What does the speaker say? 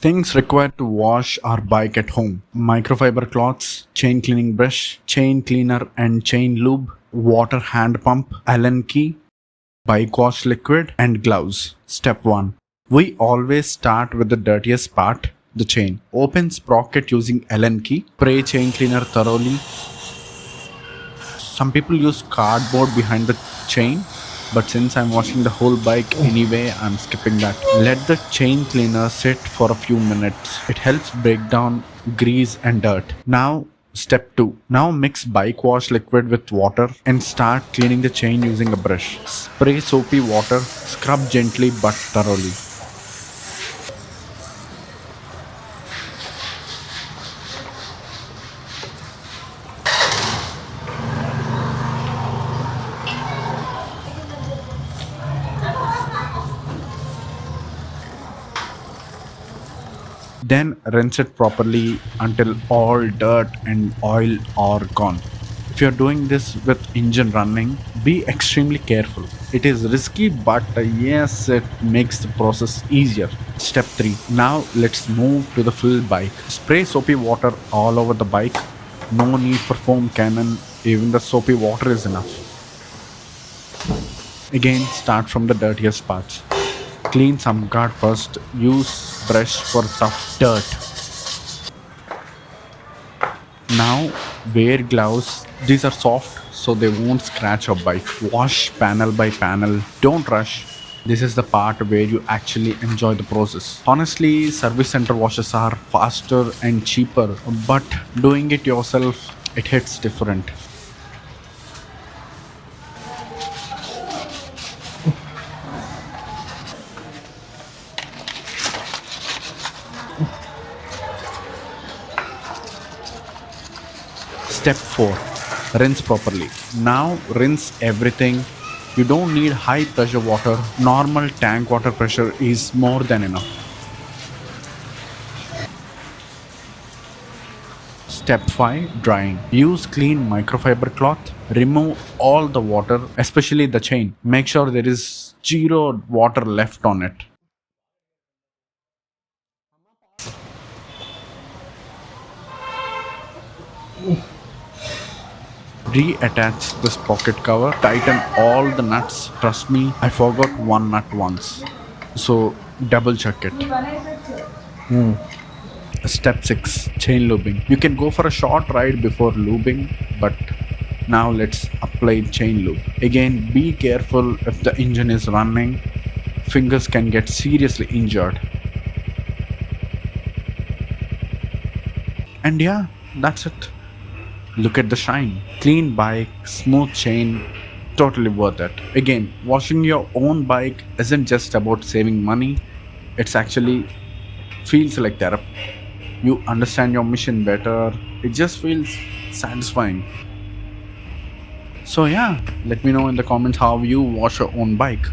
Things required to wash our bike at home: microfiber cloths, chain cleaning brush, chain cleaner and chain lube, water hand pump, Allen key, bike wash liquid, and gloves. Step 1. We always start with the dirtiest part, the chain. Open sprocket using Allen key. Spray chain cleaner thoroughly. Some people use cardboard behind the chain, but since I'm washing the whole bike anyway, I'm skipping that. Let the chain cleaner sit for a few minutes. It helps break down grease and dirt. Now, step 2. Now mix bike wash liquid with water and start cleaning the chain using a brush. Spray soapy water, scrub gently but thoroughly. Then rinse it properly until all dirt and oil are gone. If you're doing this with engine running, be extremely careful. It is risky, but yes, it makes the process easier. Step 3. Now let's move to the full bike. Spray soapy water all over the bike. No need for foam cannon, even the soapy water is enough. Again, start from the dirtiest parts. Clean some guard first. Use brush for tough dirt. Now wear gloves. These are soft so they won't scratch your bike. Wash panel by panel. Don't rush. This is the part where you actually enjoy the process. Honestly, service center washes are faster and cheaper, but doing it yourself, it hits different. Step 4. Rinse properly. Now rinse everything. You don't need high pressure water. Normal tank water pressure is more than enough. Step 5. Drying. Use clean microfiber cloth. Remove all the water, especially the chain. Make sure there is zero water left on it. Reattach this pocket cover, tighten all the nuts. Trust me, I forgot one nut once, so double check it. Step 6. Chain lubing. You can go for a short ride before lubing, but now let's apply chain lube. Again, be careful if the engine is running. Fingers can get seriously injured. And yeah, that's it. Look at the shine. Clean bike, smooth chain, totally worth it. Again, washing your own bike isn't just about saving money, it's actually feels like therapy. You understand your mission better, it just feels satisfying. So yeah, let me know in the comments how you wash your own bike.